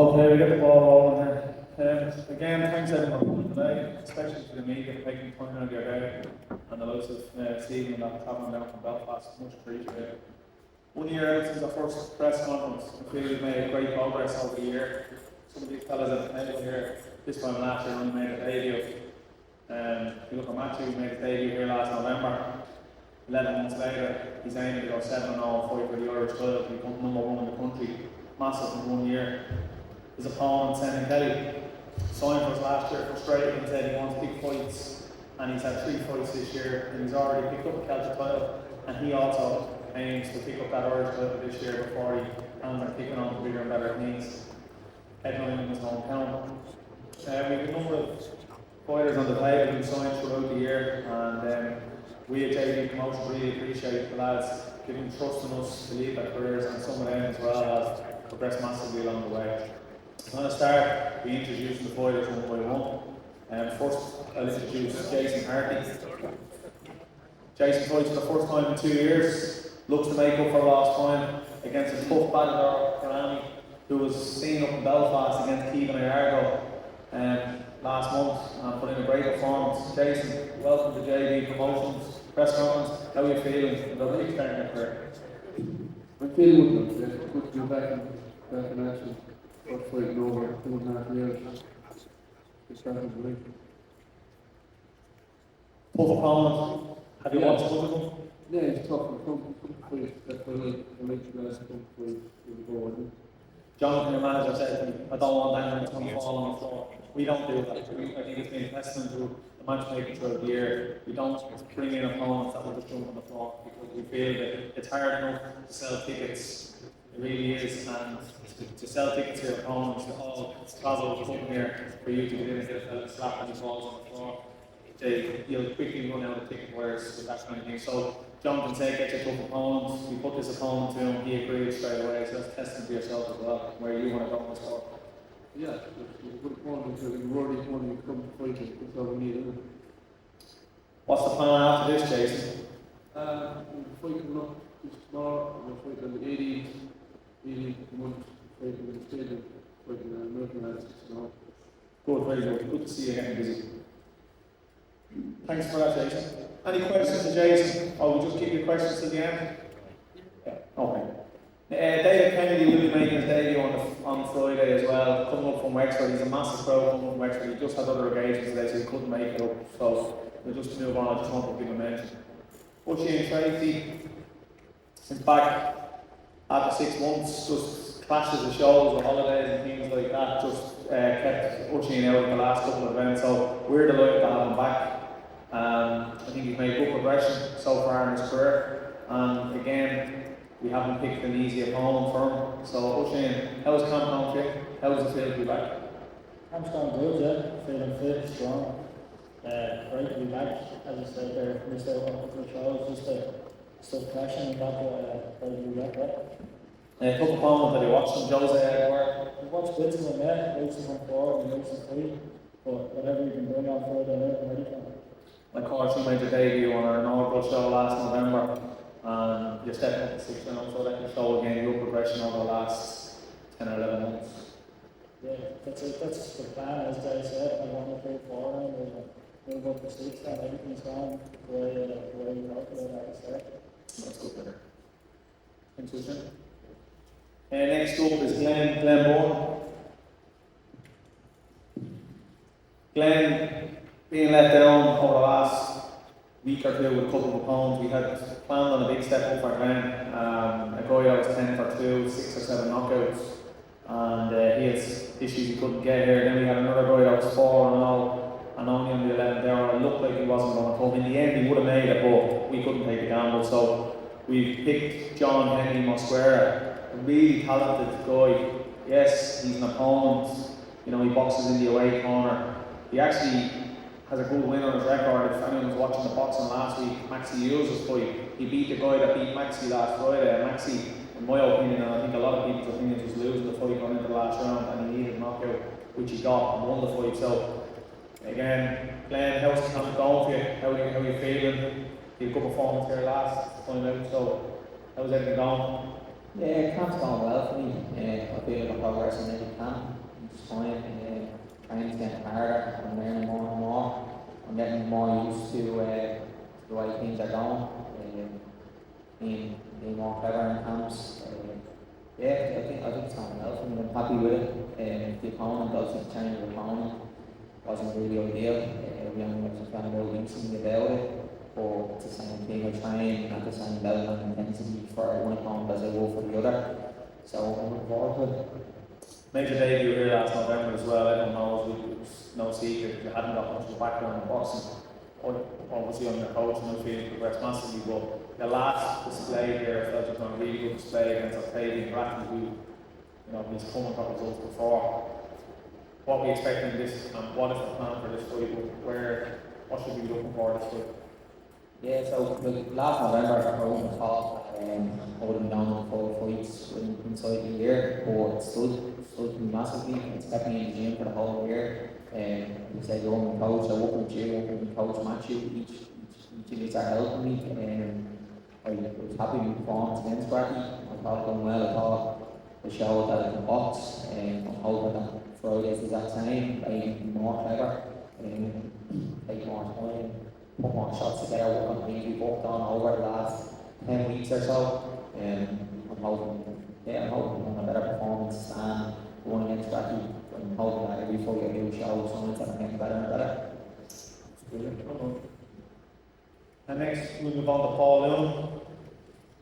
Okay, we get the ball rolling here. Again, thanks everyone for coming today, especially to the media for taking time out of your day, and the likes of Stephen and that travelling down from Belfast. Much appreciated. 1 year out since our first press conference, I feel we've made great progress over the year. Some of these fellas at the table here, this time last year only made a debut. If you look at Matthew, he made his debut here last November. 11 months later, he's aiming to go 7-0 fight for the Irish title to become #1 in the country. Massive in 1 year. His opponent, Senan, signed for us last year, frustrated and said he wants big fights, and he's had 3 fights this year, and he's already picked up a Celtic title, and he also aims to pick up that Irish title this year before he ends up kicking on to bigger and better things, headlining his hometown. We have a number of fighters on the table who signed throughout the year, and we at JB Promotion really appreciate the lads giving trust in us to lead their careers, and some of them as well have progressed massively along the way. I'm going to start by introducing the fighters one by one. First, I'll introduce Jason Hardy. Jason fights for the first time in 2 years, looks to make up for lost time against a tough battler, who was seen up in Belfast against Keegan Iargo last month and put in a great performance. Jason, welcome to JB Promotions press conference. How are you feeling about really starting your career? I'm feeling good to be back in action. First fight over 2.5 years. Just starting to win. Tough opponent. Have you watched both of them? Yeah, it's tough. Some fights that I like you guys to come fight with the goal. Jonathan, your manager, said to me, I don't want anyone to come and fall on the floor. We don't do that. I think it's been a testament to the matchmaking throughout the year. We don't bring in opponents that will just jump on the floor because we feel that it's hard enough to sell tickets. It really is, and to sell tickets to your opponents, to all travel to come here for you to get in and get a fella slap and he falls on the floor. You'll quickly run out of ticket wearers with that kind of thing. So Jonathan said, get your tough opponents. We put this opponent to him, he agreed straight away. So that's testing to yourself as well, where you want to go in the sport. Yeah, it's a good opponent. We've already won, we come to fight it. That's all we need, isn't it? What's the plan after this, Jason? We're fighting up tomorrow. We're fighting on the 18th month, fighting in the stadium, fighting on American lads tomorrow. Good, very good. Good to see you getting busy. Thanks for that, Jason. Any questions to Jason? Or we'll just keep your questions to the end? Yeah, okay. David Kennedy will be making his debut on Friday as well, coming up from Wexford. He's a massive pro coming up from Wexford. He just had other engagements today, so he couldn't make it up. So we'll just move on. I just want to give a mention. Bushy and Tracy is back after 6 months, just clashes of shows or holidays and things like that, just kept Bushy out in the last couple of events. So we're delighted to have him back. I think he's made good progression so far in his career, and again, we haven't picked an easy opponent for him. So, O'Shane, how was camp going for you? How was it feel to be back? Camp's going good, yeah. Feeling fit, strong. Great to be back. As I said there, missed out on a couple of shows, just still crashing and that, but great to be back, yeah. Tough opponent that you watched him, Jose Edward. We watched bits of him, yeah. Races on 4 and races 3. But whatever you can bring on further out, I'm ready for him. Of course, you made your debut on our inaugural show last November, and you're stepping up to 6 rounds, so that can show again your progression over the last 10 or 11 months. Yeah, that's the plan, as I said. I want to go forward and move up to 6, and everything's gone the way we talked about at the start. That's good there. Thanks, Richard. Next up is Glenn Bourne. Glenn, being let down over the last week or two with a couple of opponents, we had planned on a big step up for Glenn. A guy that was 10 for 2, 6 or 7 knockouts, and he had issues he couldn't get here. Then we had another guy that was 4-0 and only on the 11th hour. It looked like he wasn't going to come. In the end, he would have made it, but we couldn't take the gamble. So we picked John Henry Mosquera, a really talented guy. Yes, he's an opponent. You know, he boxes in the away corner. He actually has a good win on his record. If anyone was watching the boxing last week, Maxi Hughes' fight, he beat the guy that beat Maxi last Friday. And Maxi, in my opinion, and I think a lot of people's opinions, was losing the fight going into the last round, and he needed a knockout, which he got and won the fight. So, again, Glenn, how's the camp going for you? How are you feeling? You had a good performance here last time out, so how's everything going? Yeah, camp's going well for me. I feel like I'm progressing every camp each time. Training's getting harder. I'm learning more and more. I'm getting more used to the way things are going. Being more clever in camps. Yeah, I think it's going well for me. I'm happy with it. The opponent, also the change of opponent, wasn't really ideal. We only got to find out recently about it. But it's the same thing. I train at the same level and intensity for one opponent as I will for the other. So I'm looking forward to it. Made your debut here last November as well. Everyone knows it was no secret. You hadn't got much of a background in boxing. Obviously, on your coach, and I feel you progressed massively. But the last display here, I felt you done a really good display against Octavian Bratton, who, he's come and got results before. What we expect in this, and what is the plan for this fight? What should we be looking for this fight? Yeah, so last November I won the top I would have been down in 4 fights inside the year, but it stood me massively. It's kept me in the gym for the whole year. You said you're my coach, I work with you, I work with coach Matthew, each of these are helping me. I was happy with the performance against Bratty. I thought it went well, I thought the show that I can box, I'm hoping that Friday's the exact same, maybe more clever, take more time, put more shots together, work on things we've worked on over the last 10 weeks or so. I'm hoping on a better performance than the one against Bratty. I'm hoping that every fight I do show signs that I'm getting better and better. And next, we move on to Paul Loon.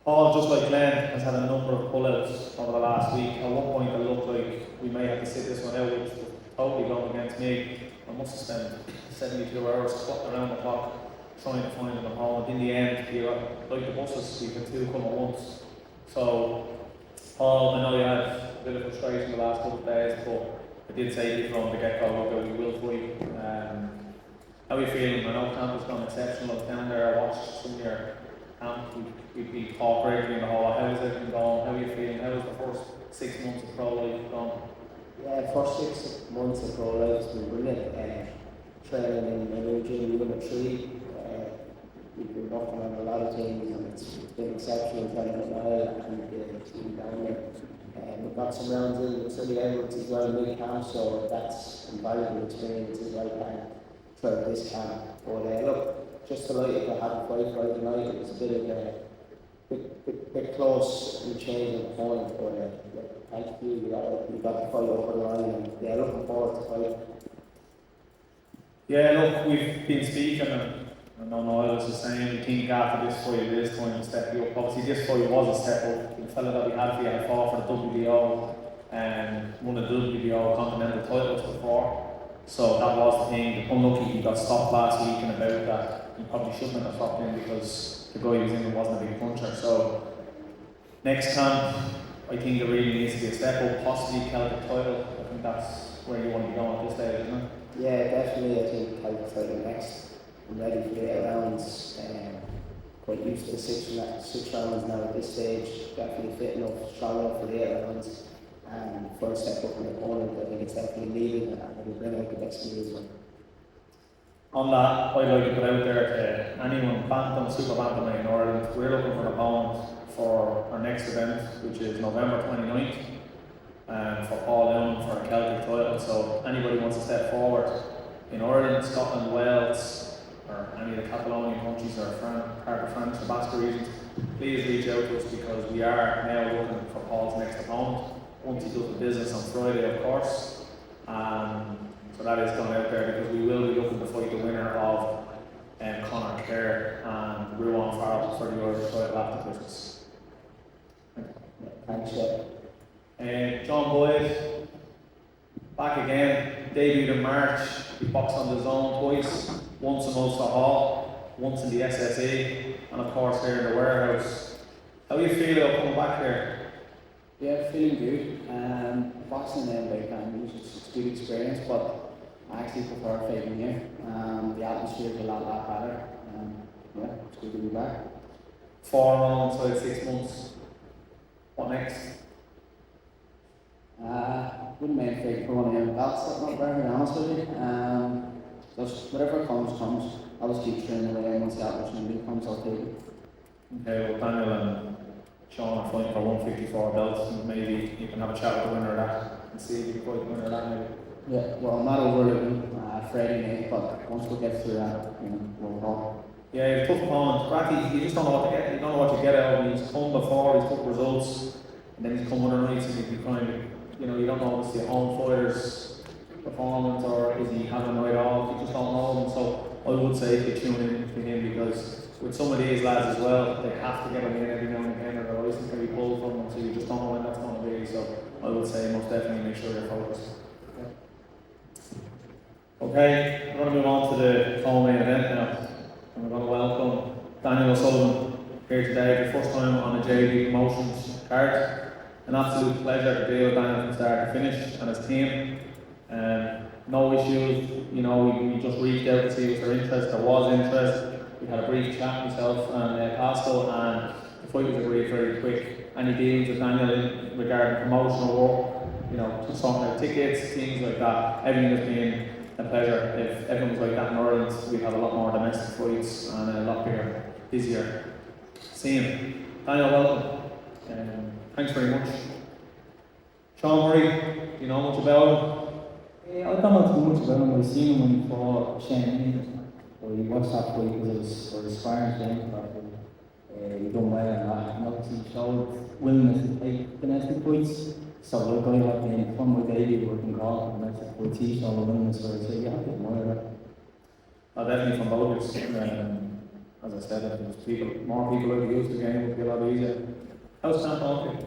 Paul, just like Glenn, has had a number of pullouts over the last week. At one point, it looked like we may have to sit this one out, which was totally going against me. I must have spent 72 hours squatting around the clock trying to find an opponent. In the end, like the buses, we had 2 come at once. So, Paul, I know you had a bit of frustration the last couple of days, but I did say to you from the get-go that we will fight. How are you feeling? I know camp has gone exceptional down there. I watched some of your camp. We've been talk regularly in the hall. How is everything going? How are you feeling? How was the first 6 months of pro life gone? Yeah, first 6 months of pro life has been brilliant. Training in my new gym, Unit 3. We've been working on a lot of things and it's been exceptional training at Niall and the team down there. We've got some rounds in with Sunday Edwards as well in mid-camp, so that's invaluable experience as well throughout this camp. But look, just delighted to have a fight Friday night. It was a bit close in change of point, but thank you, we got the fight over the line and looking forward to fight. Yeah, look, we've been speaking and I know Noel was just saying, we think after this fight it is time to step you up. Obviously this fight was a step up. The fella that we had for you had fought for the WBO and won the WBO Continental titles before. So that was the thing. Unlucky he got stopped last week and about that. He probably shouldn't have stopped him because the guy he was in wasn't a big puncher. So next camp, I think there really needs to be a step up, possibly Celtic title. I think that's where you want to be going at this stage, isn't it? Yeah, definitely. I think Celtic title next. I'm ready for the 8 rounds. Quite used to the 6 rounds now at this stage. Definitely fit enough, strong enough for the 8 rounds. And for a step up in the opponent, I think it's definitely needed and it will bring out the best in me as well. On that, I'd like to put out there to anyone, Bantam, Super Bantam in Ireland, we're looking for an opponent for our next event, which is November 29th, for Paul Loon for a Celtic title. So anybody wants to step forward in Ireland, Scotland, Wales, or any of the Catalonian countries or part of France, the Basque regions, please reach out to us because we are now looking for Paul's next opponent. Once he does the business on Friday, of course. So that is going out there because we will be looking to fight the winner of Conor Kerr and Ruan Farrell for the Irish title after Christmas. Thanks, John Boyd, back again, debuted in March. He boxed on the zone twice, once in Ulster Hall, once in the SSE, and of course here in the warehouse. How do you feel about coming back here? Yeah, feeling good. Boxing in big time, it's a good experience, but I actually prefer fighting here. The atmosphere is a lot better. Yeah, it's good to be back. 4 rounds inside 6 months. What next? Wouldn't mind fighting for one of the belts, not very honest with you. Just whatever comes. I'll just keep training away and once the opportunity comes, I'll take it. Okay, well Daniel and Sean are fighting for 154 belts, and maybe you can have a chat with the winner of that and see if you can fight the winner of that maybe. Yeah, well, I'm not overlooking Friday night, but once we get through that, we'll talk. Yeah, he's a tough opponent. Ratty, you just don't know what to get. You don't know what you get out of him. He's come before, he's took results, and then he's come other nights and he's kind of, you don't know if it's the home fighter's performance or is he having a night off. You just don't know him. So I would say to tune in to him, because with some of these lads as well, they have to get him in every now and again, or their license can be pulled from them. So you just don't know when that's going to be. So I would say most definitely make sure you're focused. Okay, we're going to move on to the co-main event now. And we're going to welcome Daniel O'Sullivan here today, the first time on the JB Promotions card. An absolute pleasure to deal with Daniel from start to finish and his team. No issues, we just reached out to see if there was interest. There was interest. We had a brief chat, myself and Pascal, and the fight was agreed very quick. Any dealings with Daniel regarding promotional work, just sorting out tickets, things like that, everything has been a pleasure. If everyone was like that in Ireland, we'd have a lot more domestic fights and a lot bigger, busier scene. Daniel, welcome. Thanks very much. Sean Murray, do you know much about him? I don't know too much about him. I seen him when he fought Senan. Or he watched that fight because it was sparring game. He done well in that. And obviously he showed willingness to take domestic fights. So like I have been from my daily working call domestic fights, he showed willingness for it. So you have to admire that. Definitely from both of us. As I said, if there's more people who use the game, it would be a lot easier. How's Sam talking?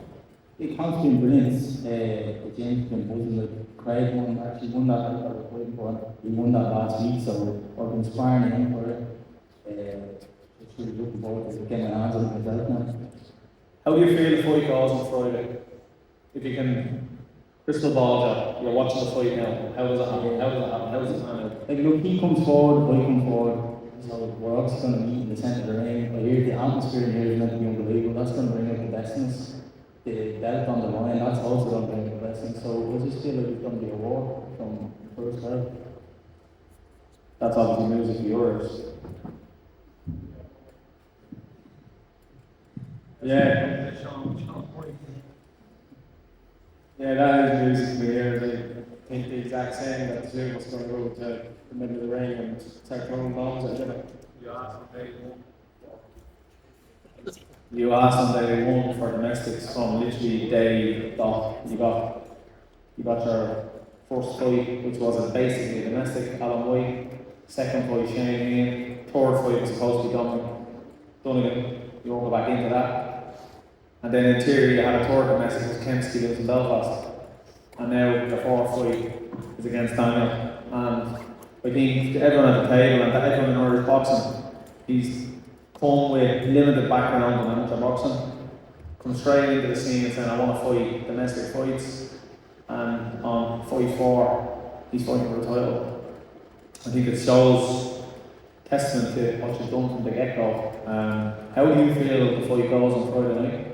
It has been brilliant. The game's been buzzing. Craig actually won that fight I was waiting for. He won that last week, so I've been sparring him for it. Just really looking forward to getting my hands on it myself now. How do you feel the fight goes on Friday? If you can crystal ball that, you're watching the fight now, how does it happen? How does it happen? Like, look, he comes forward, I come forward. So we're obviously going to meet in the centre of the ring. I hear the atmosphere in here is meant to be unbelievable. That's going to bring out the best in us. The belt on the line, that's also going to bring out the best in us. So I just feel like it's going to be a war from the first round. That's obviously music to yours. Yeah. Yeah, that is music to me here. They think the exact same, that the two of us going to go to the middle of the ring and start throwing bombs at each other. You asked on day one for domestics from literally day dot. You got your first fight, which was basically a domestic, Alan White. Second fight, Shane Meehan. Third fight was supposed to be Donegan. You won't go back into that. And then in theory, you had a third domestic, which was Kempsky lives in Belfast. And now the fourth fight is against Daniel. And I think everyone at the table and everyone in Irish boxing, he's come with limited background in amateur boxing, come straight into the scene and saying, I want to fight domestic fights. And on fight 4, he's fighting for the title. I think it shows testament to what you've done from the get-go. How do you feel the fight goes on Friday night?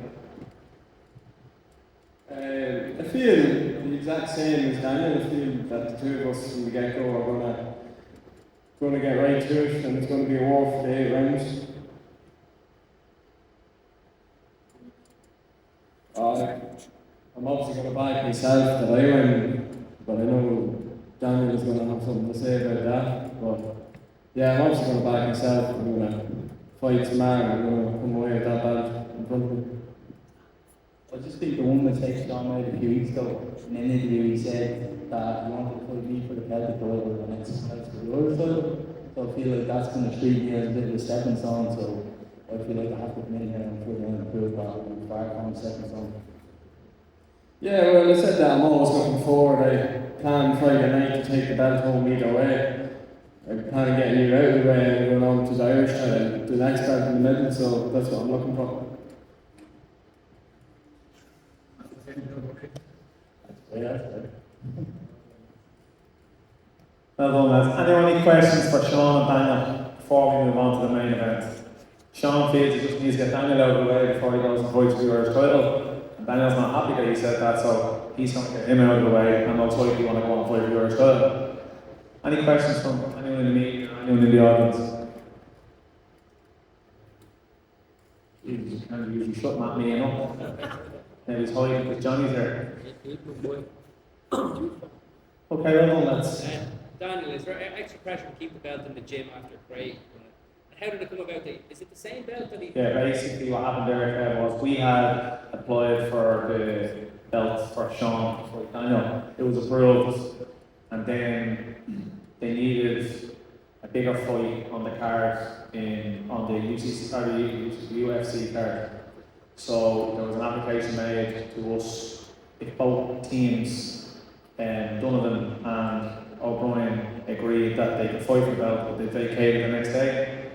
I feel the exact same as Daniel. I feel that the two of us from the get-go are going to get right to it, and it's going to be a war for the 8 rounds. I'm obviously going to back myself that I win, but I know Daniel is going to have something to say about that. But yeah, I'm obviously going to back myself. I'm going to fight man. I'm going to come away with that belt in front of me. I just think the one mistake Sean made a few weeks ago, in an interview he said that he wanted to fight me for the Celtic title and it's for the other title. So I feel like that's going to treat me as a bit of a stepping stone, so I feel like I have to come in here and put in and prove that I'm far from a stepping stone. Yeah, well, I said that I'm always looking forward. I plan Friday night to take the belt home either way. I plan on getting you out of the way and going on to the Irish title, the next belt in the middle, so that's what I'm looking for. Well done, lads. Are there any questions for Sean and Daniel before we move on to the main event? Sean feels he just needs to get Daniel out of the way before he goes and fights for the Irish title. And Daniel's not happy that he said that, so he's going to get him out of the way and most likely want to go and fight for the Irish title. Any questions from anyone in the media or anyone in the audience? He's kind of usually shutting at me, you know. Now he's hiding because Johnny's there. Okay, well done, lads. Daniel, is there extra pressure to keep the belt in the gym after Craig? And how did it come about? Is it the same belt that he? Yeah, basically what happened there was we had applied for the belt for Sean. I know it was approved, and then they needed a bigger fight on the card on the UCC or the UFC card. So there was an application made to us if both teams, Donovan and O'Brien, agreed that they could fight for the belt, but they vacated the next day.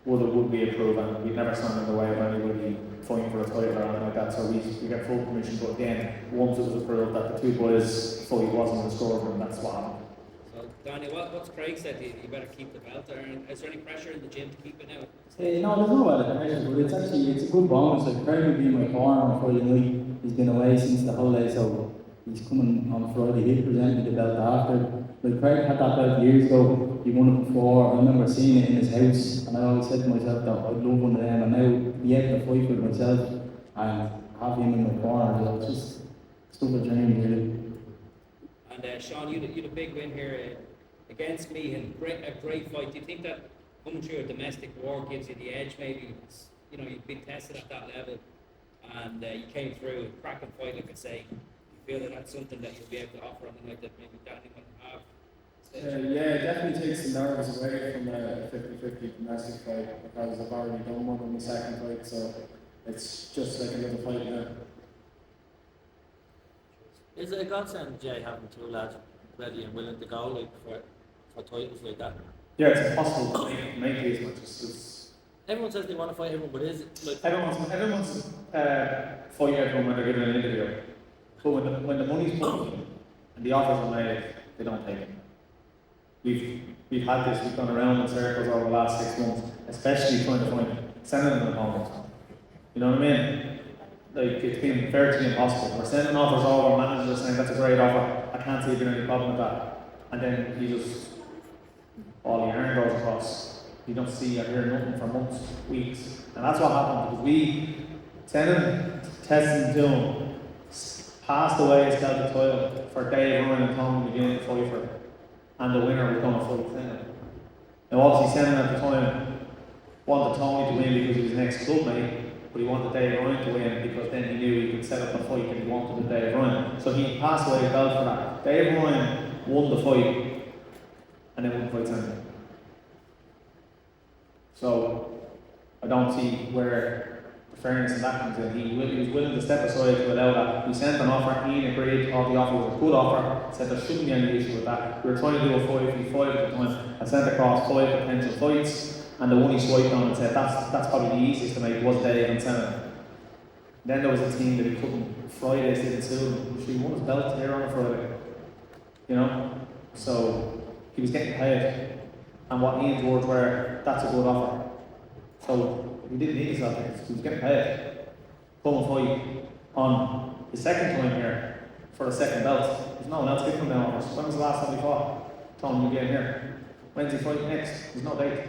Would be approved, and we'd never stand in the way of anybody fighting for a title or anything like that, so we get full permission. But again, once it was approved that the two boys' fight wasn't restored, and that's what happened. So, Daniel, what's Craig said? You better keep the belt, or is there any pressure in the gym to keep it now? No, there's no other pressure, but it's a good bonus. Like, Craig will be in my corner on Friday night. He's been away since the holiday, so he's coming on Friday. He'll present me the belt after. Like, Craig had that belt years ago. He won it before. I remember seeing it in his house, and I always said to myself that I'd love one of them, and now be able to fight for it myself and have him in my corner. So it's just stuff a dream, really. And Sean, you had a big win here against me, and a great fight. Do you think that coming through a domestic war gives you the edge? Maybe you know you've been tested at that level, and you came through a cracking fight, like I say. You feel that that's something that you'll be able to offer on the night that maybe Danny wouldn't have. Yeah, it definitely takes the nerves away from a 50-50 domestic fight because I've already done one in the second fight, so it's just like another fight now. Is it a godsend, Jay, having two lads ready and willing to go like for titles like that? Yeah, it's impossible to make these matches. Everyone says they want to fight everyone, but is it like Everyone's fight everyone when they're given an interview. But when the money's put in and the offers are made, they don't take it. We've had this, we've gone around in circles over the last 6 months, especially trying to find sending an opponent. You know what I mean? Like, it's been virtually impossible. We're sending offers over, managers are saying that's a great offer, I can't see there being any problem with that. And then all the iron goes across. You don't see or hear nothing for months, weeks. And that's what happened, because we, Senan, testing Doom, passed away his Celtic title for Dave Ryan and Tom McGinn to fight for it. And the winner was going to fight Senan. Now obviously Senan at the time wanted Tony to win because he was an ex-clubmate, but he wanted Dave Ryan to win because then he knew he could set up the fight that he wanted with Dave Ryan. So he passed away his belt for that. Dave Ryan won the fight and then wouldn't fight Senan. So I don't see where the fairness in that comes in. He was willing to step aside to allow that. We sent an offer, Ian agreed, thought the offer was a good offer, said there shouldn't be any issue with that. We were trying to do a 5v5 at the time. I sent across 5 potential fights, and the one he swiped on and said that's probably the easiest to make was Dave and Senan. Then there was a team that he couldn't, Fridays didn't suit him. He won his belt here on a Friday. You know? So he was getting paid. And what Ian's words were, that's a good offer. So he didn't need his offers, he was getting paid. Come and fight on the second time here for a second belt. There's no one else giving them offers. When was the last time we fought? Tom McGinn here. When's he fighting next? There's no date.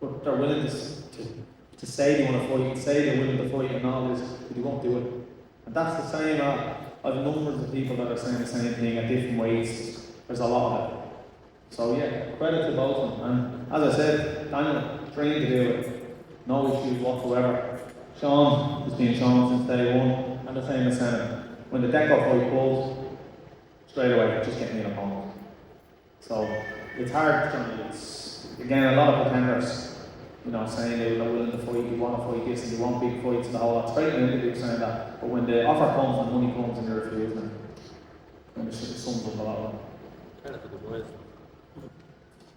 But they're willing to say they want to fight, say they're willing to fight and all this, but they won't do it. And that's the same, I've numbers of people that are saying the same thing at different weights. There's a lot of it. So yeah, credit to both of them. And as I said, Daniel trained to do it. No issues whatsoever. Sean has been Sean since day one, and the same as Senan. When the Deco fight pulled, straight away, just getting an opponent. So it's hard, it's again a lot of pretenders, you know, saying they're willing to fight, you want to fight this and you want big fights and the whole lot. It's great in interview saying that, but when the offer comes and money comes and you refuse them, then it sums up a lot of them. credit to the boys?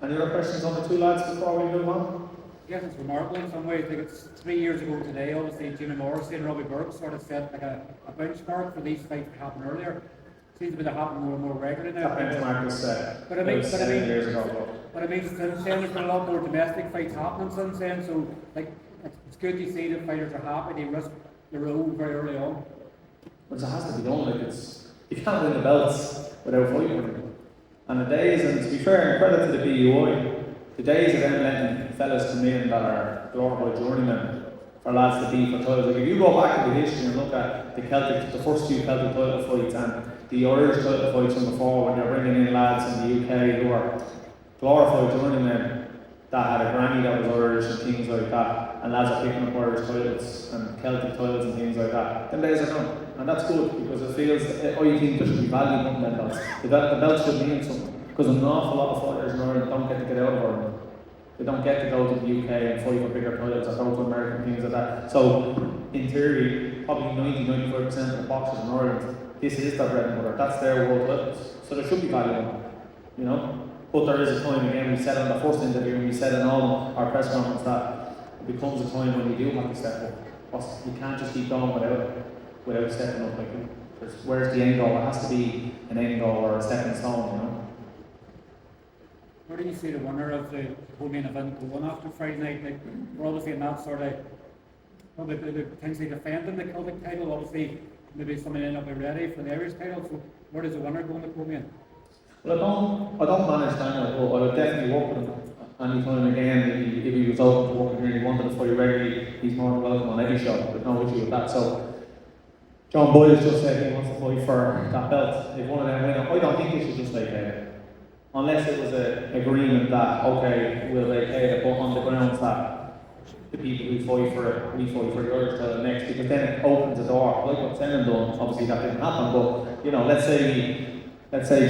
Any other questions on the two lads before we move on? Yes, it's remarkable in some ways. Like, it's 3 years ago today, obviously Jimmy Morrissey and Robbie Burke sort of set like a benchmark for these fights that happened earlier. Seems to be happening more and more regularly now. That benchmark was set. But I mean, 7 years ago. But I mean, since then there's been a lot more domestic fights happening since then. So like, it's good to see that fighters are happy. They risk the road very early on. But it has to be done. Like, you can't win the belts without fighting them. And the days, and to be fair, and credit to the BUI, the days of them letting fellas come in that are door-by journeymen for lads to beat for titles. Like if you go back in the history and look at the first few Celtic title fights and the Irish title fights from before, when you're bringing in lads in the UK who are glorified journeymen that had a granny that was Irish and things like that, and lads are picking up Irish titles and Celtic titles and things like that, then days are done. And that's good because it feels, I think there should be value in them belts. The belts should mean something, because an awful lot of fighters in Ireland don't get to get out of Ireland. They don't get to go to the UK and fight for bigger titles or go to American things like that. So, in theory, probably 90-95% of the boxers in Ireland, this is their bread and butter. That's their world titles. So there should be value in them, you know. But there is a time, again, we said on the first interview, and we said in all our press conference that it becomes a time when you do have to step up. You can't just keep going without stepping up. Like, where's the end goal? It has to be an end goal or a stepping stone, you know. Where do you see the winner of the main event going after Friday night? Like, we're obviously in that sort of, probably potentially defending the Celtic title. Obviously, maybe someone in up ready for the Irish title. So, where does the winner go in the co-main? Well, I don't manage Daniel, but I would definitely work with him any time again. If he was open to working here, he wanted to fight regularly, he's more than welcome on any show. There's no issue with that. So, John Boyle's just said he wants to fight for that belt. If one of them win, I don't think they should just vacate it. Unless it was an agreement that, okay, we'll vacate it, but on the grounds that the people who fight for it, we fight for the Irish title next, because then it opens the door. Like what Senan done, obviously that didn't happen, but, you know, let's say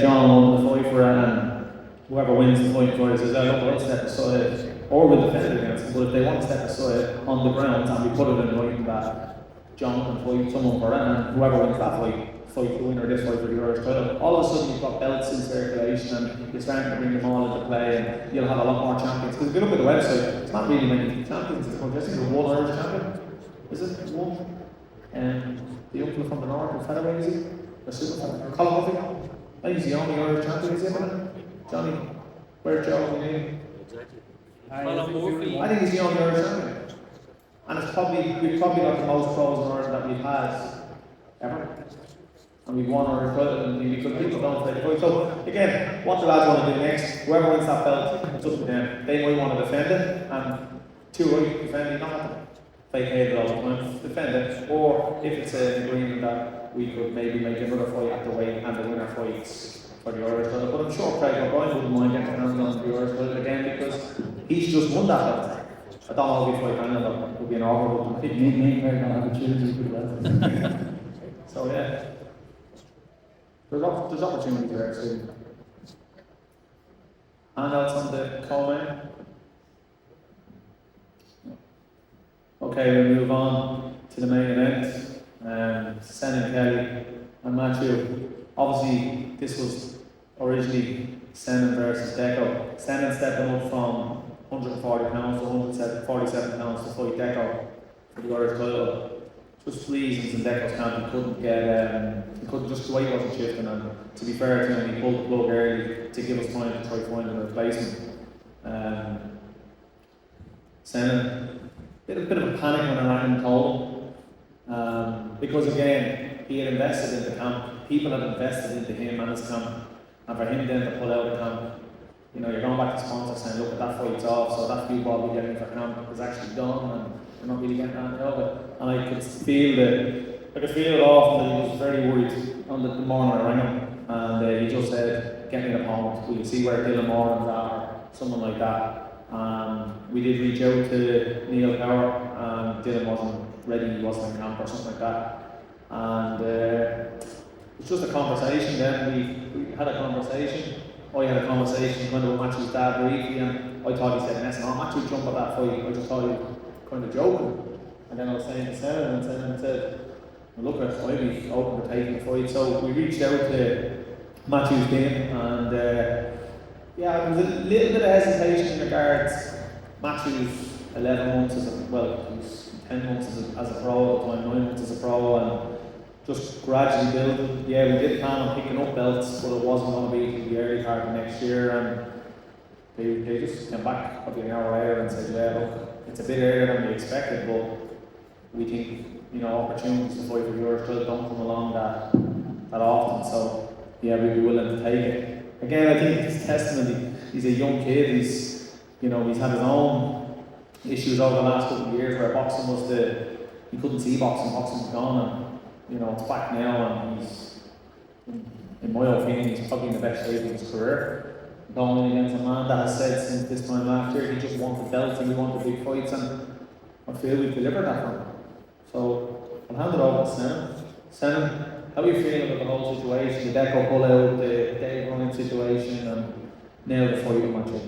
John won the fight for it, and whoever wins the fight for it says, oh, look, we'll step aside, or we'll defend against it. But if they want to step aside on the grounds, and we put it in writing that John can fight someone for it, and whoever wins that fight the winner of this fight for the Irish title, all of a sudden you've got belts in circulation, and you're starting to bring them all into play, and you'll have a lot more champions. Because if you look at the website, it's not really many champions in the country. I think there's one Irish champion. Is it? One? The uncle from the north, the featherweight, is he? The super featherweight. Colin Murphy? I think he's the only Irish champion, is he? Johnny, where's Joe? I think he's the only Irish champion. And we've probably got the most pros in Ireland that we've had ever. And we've won our title, and because people don't play the fight. So, again, what the lads want to do next, whoever wins that belt, it's up to them. They might want to defend it, and defend it, not have to vacate it all the time, defend it. Or if it's an agreement that we could maybe make another fight at the weight and the winner fights for the Irish title. But I'm sure Craig O'Brien wouldn't mind getting hands on the Irish title again, because he's just won that belt. I don't know if we fight Daniel, it would be an awkward one. Me and Craig don't have a children's good well. So, yeah. There's opportunities there too. And else on the co-main? Okay, we'll move on to the main event. Senan Kelly and Matthew. Obviously, this was originally Senan versus Deco. Senan stepping up from 140 pounds to 147 pounds to fight Deco for the Irish title. Just reasons in Deco's camp, he couldn't just, the weight wasn't shifting, and to be fair to him, he pulled the plug early to give us time to try to find a replacement. Senan, bit of a panic when I rang him told him, because again, he had invested in the camp, people had invested into him and his camp, and for him then to pull out of the camp, you know, you're going back to sponsors saying, look, that fight's off, so that few ball we're getting for camp is actually done, and we're not really getting anything out of it. And I could feel it off that he was very worried on the morning I rang him, and he just said, get me an opponent, will you see where Dylan Moran's at, or someone like that. We did reach out to Neil Power, and Dylan wasn't ready, he wasn't in camp or something like that. And it was just a conversation then, we had a conversation. I had a conversation kind of with Matthew's dad briefly, and I thought he said, listen, Matthew jump at that fight, I just thought he was kind of joking. And then I was saying to Senan, and Senan said, well, look, I'd be open to taking the fight. So we reached out to Matthew's team, and there was a little bit of hesitation in regards Matthew's 11 months he was 10 months as a pro at the time, 9 months as a pro, and just gradually building. Yeah, we did plan on picking up belts, but it wasn't going to be until the early part of next year, and they just came back probably an hour later and said, yeah, look, it's a bit earlier than we expected, but we think, you know, opportunities to fight for the Irish title don't come along that often, so yeah, we'd be willing to take it. Again, I think it's testament, he's a young kid, he's had his own issues over the last couple of years where boxing was you couldn't see boxing was gone, and you know, it's back now, and he's, in my opinion, he's probably in the best shape of his career. Going against a man that has said since this time last year he just wanted belts and he wanted big fights, and I feel we've delivered that for him. So I'll hand it over to Senan. Senan, how are you feeling about the whole situation? The Deco pull out, the Dave Ryan situation, and now the fight with Matthew?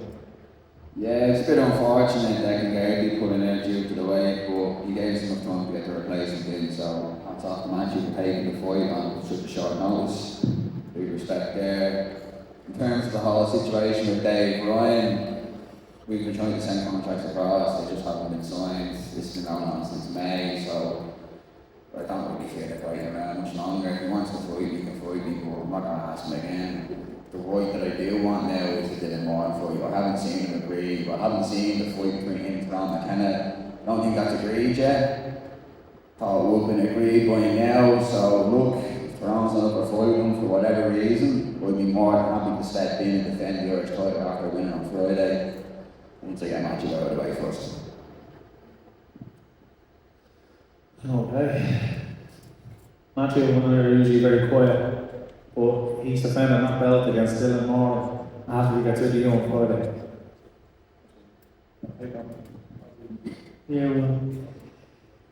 Yeah, it's a bit unfortunate that Gary pulling out due to the weight, but he gave us enough time to get the replacement in, so hats off to Matthew for taking the fight on such a short notice. Big respect there. In terms of the whole situation with Dave Ryan, we've been trying to send contracts across, they just haven't been signed. This has been going on since May, so I don't really feel like waiting around much longer. If he wants to fight, he can fight me, but I'm not going to ask him again. The fight that I do want now is the Dylan Moore fight. I haven't seen him agree, I haven't seen the fight between him and Tom McKenna. I don't think that's agreed yet. Thought it would have been agreed by now, so look, if Toronto's not up for fighting for whatever reason, I'd be more than happy to step in and defend the Irish title after winning on Friday. Once I get Matthew out of the way first. Okay. Matthew and I are usually very quiet, but he's defending that belt against Dylan Moore after he gets rid of you on Friday. Yeah, well,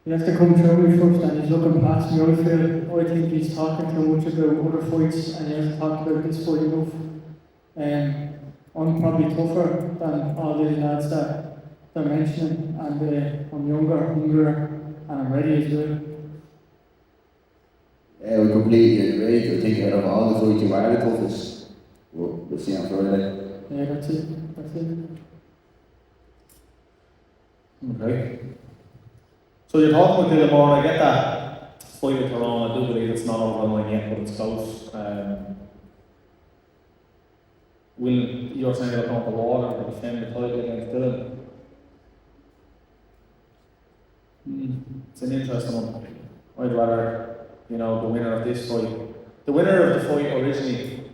he has to come through me first, and he's looking past me. I think he's talking too much about other fights, and he hasn't talked about this fight enough. I'm probably tougher than all the lads that they're mentioning, and I'm younger, hungrier, and I'm ready as well. Yeah, we completely agree. I think out of all the fights you are the toughest. We'll see on Friday. Yeah, that's it. Okay. So you're talking with Dylan Moore, I get that fight with Toronto, I do believe it's not over the line yet, but it's close. You're saying they're going to water to defend the title against Dylan? It's an interesting one. I'd rather, the winner of this fight. The winner of the fight originally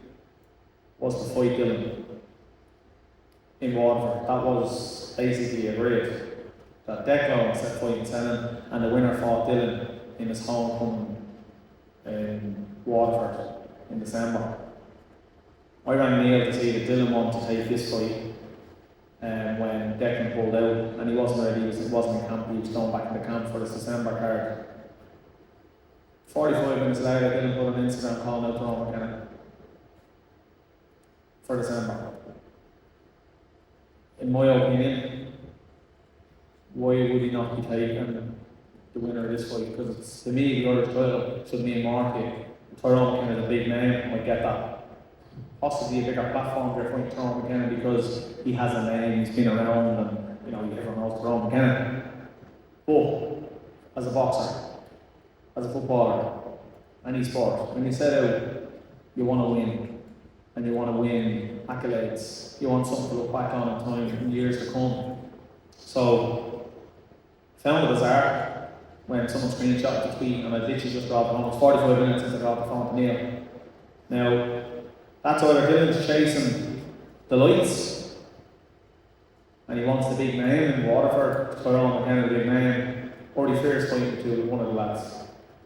was to fight Dylan in Waterford. That was basically agreed. That Declan was fighting Senan, and the winner fought Dylan in his homecoming in Waterford in December. I rang Neil to see that Dylan wanted to take this fight when Declan pulled out, and he wasn't ready, he wasn't in camp, he was going back into camp for his December card. 45 minutes later, Dylan put on Instagram calling out Ron McKenna for December. In my opinion, why would he not be taking the winner of this fight? Because it's, to me, the Irish title should be a market. Tyrone McKenna is a big name, I get that. Possibly a bigger platform for fighting Tyrone McKenna because he has a name, he's been around, and everyone knows Tyrone McKenna. But as a boxer, as a footballer, any sport, when you set out, you want to win, and you want to win accolades. You want something to look back on in time, in years to come. So, I found it bizarre when someone screenshotted the tweet, and I literally just dropped it home. It was 45 minutes since I dropped the phone to Neil. Now, that's either Dylan's chasing the lights, and he wants the big name in Waterford, Tyrone McKenna, the big name, or he fears fighting to one of the lads.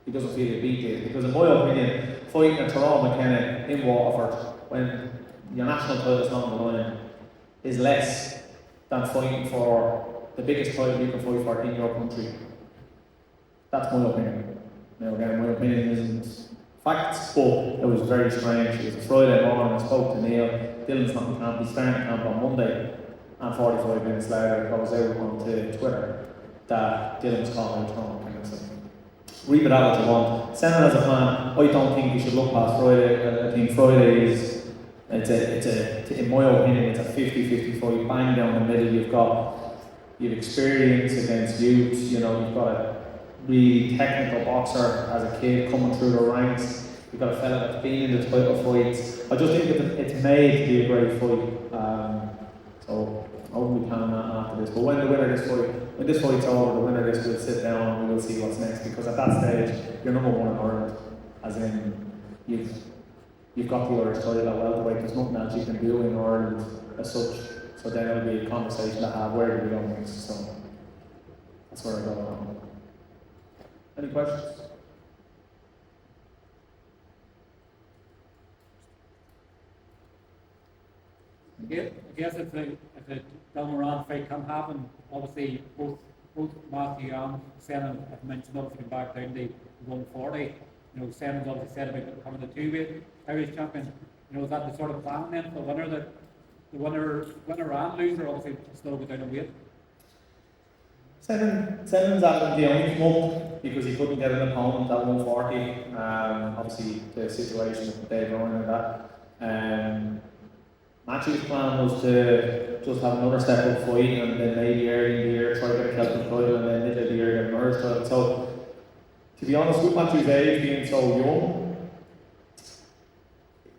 He doesn't feel he'll beat it. Because in my opinion, fighting a Tyrone McKenna in Waterford, when your national title is not on the line, is less than fighting for the biggest title you can fight for in your country. That's my opinion. Now again, my opinion isn't facts, but it was very strange. It was a Friday morning, I spoke to Neil, Dylan's not in camp, he's starting camp on Monday, and 45 minutes later it goes out onto Twitter that Dylan's calling out Tyrone McKenna. So read it out what you want. Senan as a fan, I don't think we should look past Friday. I think Friday is, in my opinion, it's a 50-50 fight, bang down the middle. You've experience against youth, you've got a really technical boxer as a kid coming through the ranks. You've got a fella that's been in the title fights. I just think it's made to be a great fight. So I wouldn't be counting that after this. But when this fight's over, the winner of this will sit down and we will see what's next. Because at that stage, you're number one in Ireland. As in, you've got the Irish title at welterweight. There's nothing else you can do in Ireland as such. So then it'll be a conversation to have. Where do we go next? So that's where I go. Any questions? I guess if the Delmoran fight can happen, obviously both Matthew and Senan have mentioned obviously back down to 140. You know, Senan's obviously said about becoming the two-weight Irish champion. You know, is that the sort of plan then for the winner, that the winner and loser obviously still go down in weight? Senan's at the only come up because he couldn't get an opponent at 140. Obviously the situation with Dave Ryan and that. Matthew's plan was to just have another step up fight and then maybe early in the year try to get a Celtic title and then middle of the year get an Irish title. So, to be honest, with Matthew's age being so young,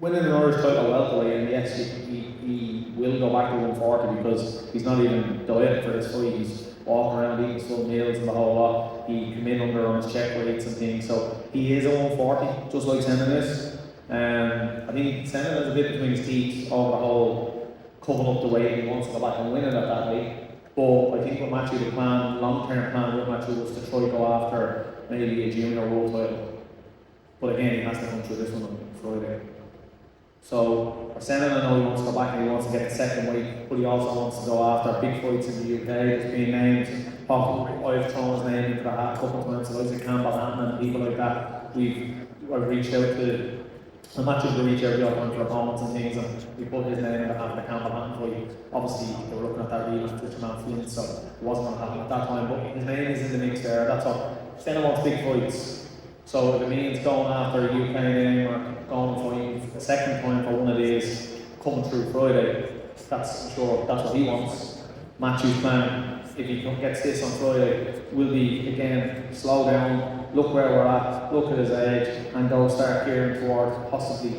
winning an Irish title welterweight, and yes, he will go back to 140 because he's not even dieting for this fight. He's walking around eating full meals and the whole lot. He come in under on his check weights and things, so he is a 140, just like Senan is. I think Senan has a bit between his teeth over the whole covering up the weight. He wants to go back and win it at that weight. But I think with Matthew, the plan, long-term plan with Matthew was to try to go after maybe a junior world title. But again, he has to come through this one on Friday. So for Senan, I know he wants to go back and he wants to get the second weight, but he also wants to go after big fights in the UK. There's been names. I've thrown his name into the hat a couple of times, so Isaac Campbell and people like that. I've reached out to. I'm not just going to reach out to for opponents and things, and we put his name in the hat of the Campbell Hatton fight. Obviously, they were looking at that rematch with Twitchman Flint, so it wasn't going to happen at that time, but his name is in the mix there, that's all. Senan wants big fights, so if it means going after a UK name or going and fighting a second time for one of these coming through Friday, I'm sure that's what he wants. Matthew's plan, if he gets this on Friday, will be, again, slow down, look where we're at, look at his age, and go start gearing towards possibly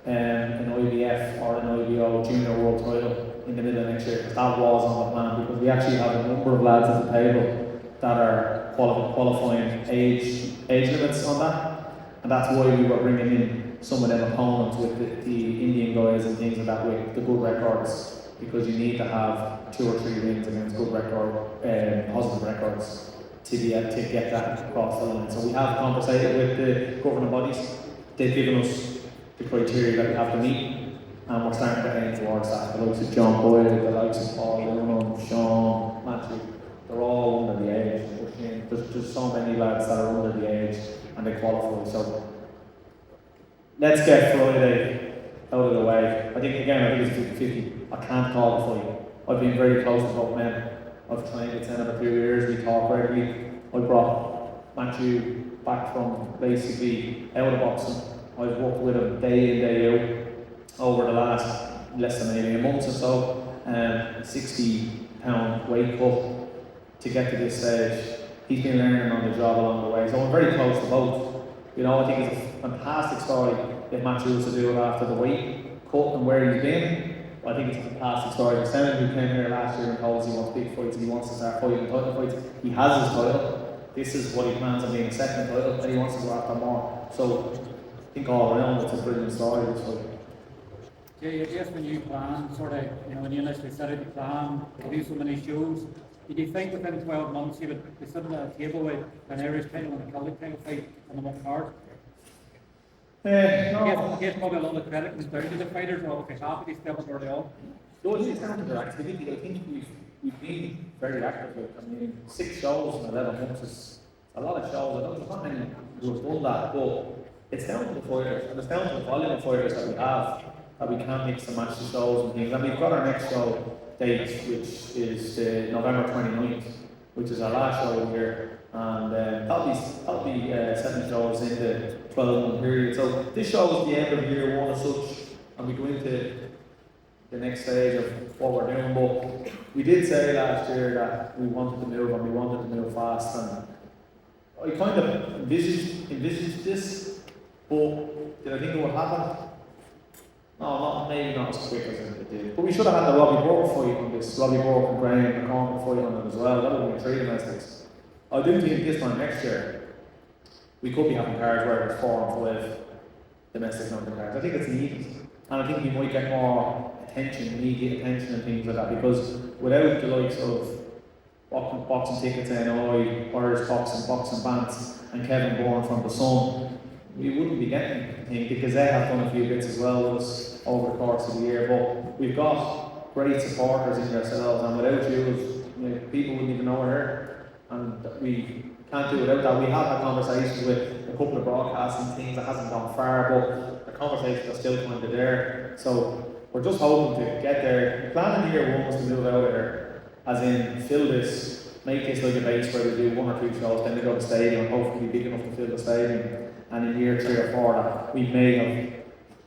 an IBF or an IBO junior world title in the middle of next year. Because that was on the plan, because we actually have a number of lads at the table that are qualifying age limits on that, and that's why we were bringing in some of them opponents with the Indian guys and things like that with the good records, because you need to have 2 or 3 wins against good positive records to get that across the line. So we have conversated with the governing bodies. They've given us the criteria that we have to meet, and we're starting to aim towards that. The likes of John Boyle, the likes of Paul Lunan, Sean, Matthew, they're all under the age. There's so many lads that are under the age and they qualify. So let's get Friday out of the way. I think it's 50-50. I can't call the fight. I've been very close to both men. I've trained with Senan for 2 years, we talk regularly. I brought Matthew back from basically out of boxing. I've worked with him day in, day out over the last less than 18 months or so. 60-pound weight cut to get to this stage. He's been learning on the job along the way, so I'm very close to both. You know, I think it's a fantastic story if Matthew was to do it after the weight cut and where he's been. I think it's a fantastic story. Senan, who came here last year and told us he wants big fights, he wants to start fighting title fights. He has his title. This is what he plans on being a second title, and he wants to go after more. So I think all around it's a brilliant story. Yeah, I guess when you plan, sort of, you know, when you initially set out the plan, to do so many shows, did you think within 12 months you would be sitting at a table with an Irish title and a Celtic title fight on the one card? No. I guess probably a lot of credit comes down to the fighters, or obviously happy to step up early on. No, it's down to their activity. I think we've been very active. I mean, 6 shows in 11 months is a lot of shows. I don't know, there's not many who have done that, but it's down to the fighters, and it's down to the volume of fighters that we have, that we can mix and match the shows and things. And we've got our next show date, which is November 29th, which is our last show here. And that'll be 7 shows in the 12-month period. So this show is the end of year 1 as such, and we go into the next stage of what we're doing. But we did say last year that we wanted to move, and we wanted to move fast. And I kind of envisaged this, but did I think it would happen? No, maybe not as quick as it did. But we should have had the Robbie Burke fight on this. Robbie Burke and Graham McCormick fight on it as well. That would have been 3 domestics. I do think this time next year we could be having cards where it's 4 and 5 domestic number cards. I think it's needed, and I think we might get more attention, media attention and things like that, because without the likes of boxing tickets in Irish boxing bands, and Kevin Bourne from the Sun, we wouldn't be getting the thing because they have done a few bits as well with us over the course of the year. But we've got great supporters in yourselves, and without you, people wouldn't even know we're here. And we can't do without that. We have had conversations with a couple of broadcasting teams that hasn't gone far, but the conversations are still kind of there. So we're just hoping to get there. The plan in year one was to move out of here, as in fill this, make this like a base where we do 1 or 2 shows, then we go to the stadium, and hopefully be big enough to fill the stadium. And in year 3 or 4 that we may have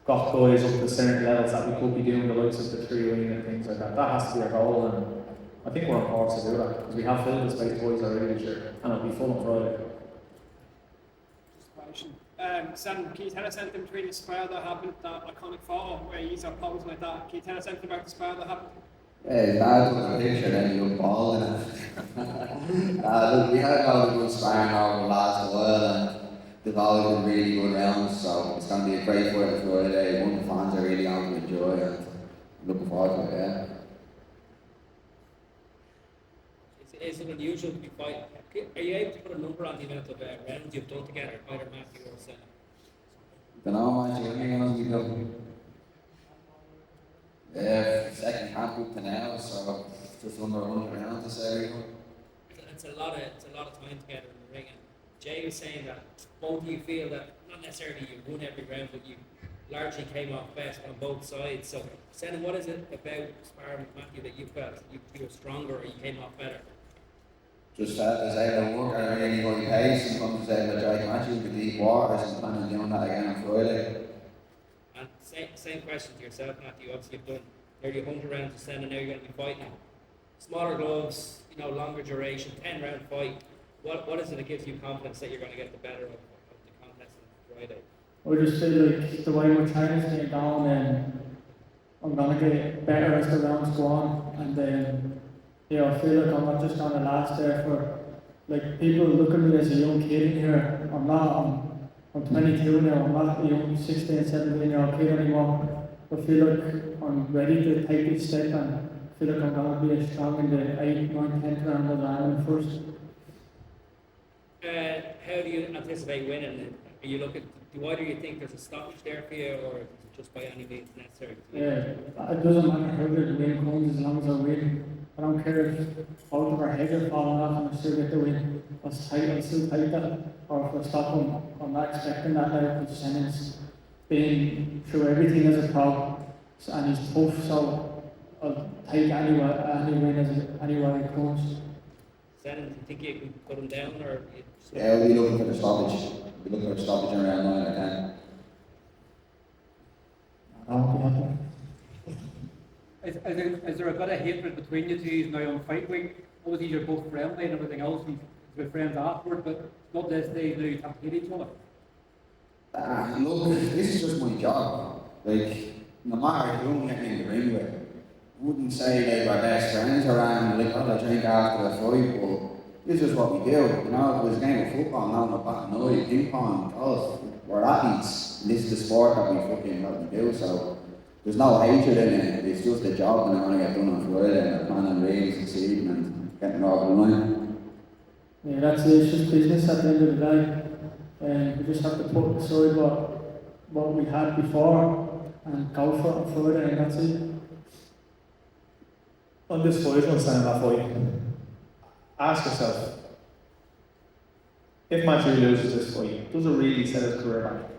got guys up to certain levels that we could be doing the likes of the 3 wing and things like that. That has to be our goal, and I think we're on course to do that because we have filled the space boys already this year, and it'll be full on Friday. Senan, can you tell us anything between the spar that happened, that iconic photo where you used our pose like that? Can you tell us anything about the spar that happened? Yeah, his dad took a picture and he looked bald in it. Look, we had a lot of good sparring over the last while, and they've always been really good rounds, so it's going to be a great fight for Friday. One of the fans are really going to enjoy, and I'm looking forward to it, yeah. Is it unusual to be fighting? Are you able to put a number on the amount of rounds you've done together, either Matthew or Senan? Don't know, Matthew, how many rounds have you done? Second camp up to now, so just under 100 rounds to say. It's a lot of time together in the ring. And Jay was saying that both of you feel that not necessarily you won every round, but you largely came off best on both sides. So, Senan, what is it about sparring with Matthew that you felt you were stronger or you came off better? Just felt as able to work at a really high pace and come to say that Jake Matthews with deep waters and planning on doing that again on Friday. And same question to yourself, Matthew. Obviously, you've done nearly 100 rounds with Senan, now you're going to be fighting smaller gloves, longer duration, 10-round fight. What is it that gives you confidence that you're going to get the better of the contest on Friday? I just feel like the way we're trying to stay down, and I'm going to get better as the rounds go on. And then, I feel like I'm not just going to last there for, like, people look at me as a young kid in here. I'm not, I'm 22 now, I'm not a young 16, 17-year-old kid anymore. I feel like I'm ready to take this step, and I feel like I'm going to be as strong in the 8th, 9th, 10th round as I am in the first. How do you anticipate winning? Are you looking? Do either you think there's a stoppage there for you, or is it just by any means necessary? Yeah, it doesn't matter how the win comes as long as I win. I don't care if both of our heads are falling off and I still get the win. I'll still take that. Or if I stop him, I'm not expecting that now because Senan's been through everything as a pro and he's tough, so I'll take any win as anywhere it comes. Senan, do you think you can put him down, or? Yeah, we'll be looking for the stoppage. We'll be looking for the stoppage in round 9 or 10. Is there a bit of hatred between you two now on fight week? Obviously you're both friendly and everything else, and you're friends afterward, but not this day now you can't hate each other. Look, this is just my job. Like, no matter who I'm getting in the ring with, I wouldn't say they were best friends around, like, I drink after the fight, but this is what we do. If it was a game of football, now we're back annoyed, ping pong, golf, we're athletes. And this is the sport that we do, so there's no hatred in it. It's just a job and I'm going to get done on Friday, and I'm planning really succeeding and getting it over the line. Yeah, that's it. It's just business at the end of the day. And we just have to put aside what we had before and go for it on Friday, and that's it. On this fight, on stand that fight, ask yourself, if Matthew loses this fight, does it really set his career back?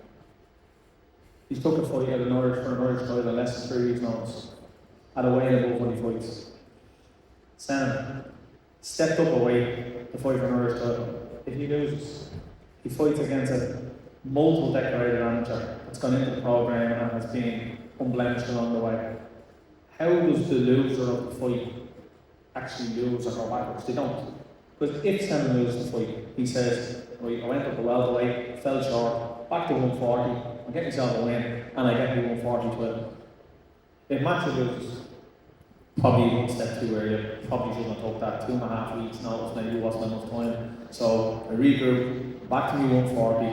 He's took a fight for an Irish title in less than 3 weeks' notice, at a weight above when he fights. Senan stepped up a weight to fight for an Irish title. If he loses, he fights against a multiple decorated amateur that's gone into the program and has been unblemished along the way. How does the loser of the fight actually lose or go backwards? They don't. Because if Senan loses the fight, he says, right, I went up a welterweight, fell short, back to 140, I get myself a win, and I get me 140 12. If Matthew loses, probably one step too early, probably shouldn't have took that 2.5 weeks notice, maybe wasn't enough time. So I regroup, back to me 140,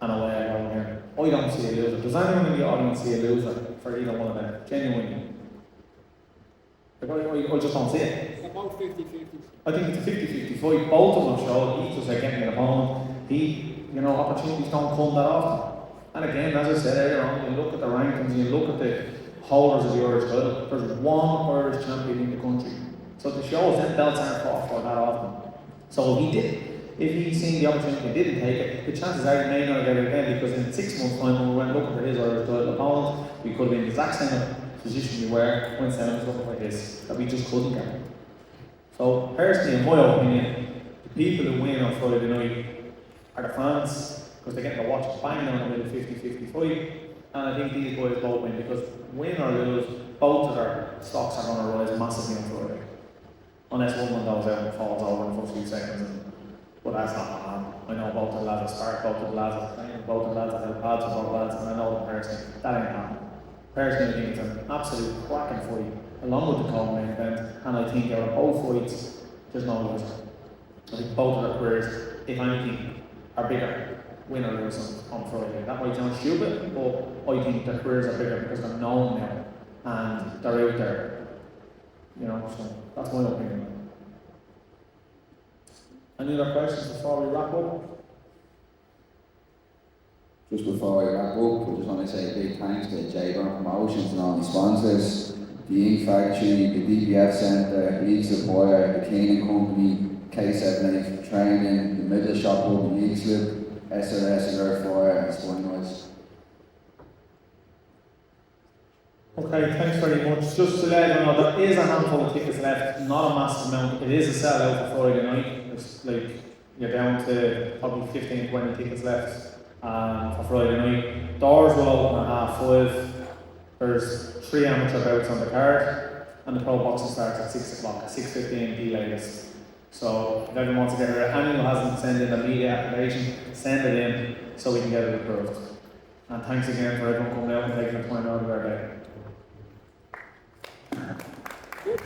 and away I go here. I don't see a loser. Does anyone in the audience see a loser for either one of them? Genuinely. I just don't see it. about 50-50. I think it's a 50-50 fight. Both of them showed each was like getting an opponent. Opportunities don't come that often. And again, as I said earlier on, you look at the rankings, you look at the holders of the Irish title, there's one Irish champion in the country. So the shows them belts aren't fought for that often. So if he'd seen the opportunity and didn't take it, the chances are he may not get it again, because in 6 months' time when we went looking for his Irish title opponent, we could have been in the exact same position we were when Senan was looking like this, that we just couldn't get. So personally, in my opinion, the people who win on Friday night are the fans, because they get to watch it bang down the middle 50-50 fight. And I think these boys both win, because win or lose, both of their stocks are going to rise massively on Friday. Unless one goes out and falls over in the first few seconds. But that's not going to happen. I know both the lads are spark, both the lads are playing, both the lads are held pads with both lads, and I know them personally. That ain't happening. Personally, I think it's an absolute cracking fight, along with the co-main event, and I think out of both fights, there's no loser. I think both of their careers, if anything, are bigger, win or lose on Friday. That might sound stupid, but I think their careers are bigger because they're known now, and they're out there. So that's my opinion. Any other questions before we wrap up? Just before we wrap up, I just want to say a big thanks to J-Burn Promotions and all the sponsors, the Ink Factory, the DPF Centre, League Supplier, the Cleaning Company, K78 for Training, the Middle Shop Hub, the League Slip, SRS, Airfire, and Spinwise. Okay, thanks very much. Just to let you know, there is a handful of tickets left, not a massive amount. It is a sellout for Friday night. It's like you're down to probably 15-20 tickets left for Friday night. Doors will open at 5:30. There's 3 amateur bouts on the card, and the pro boxing starts at 6 o'clock, at 6:15 the latest. So if anyone wants to get here, anyone who hasn't sent in a media application, send it in so we can get it approved. And thanks again for everyone coming out and taking the time out of their day. Good.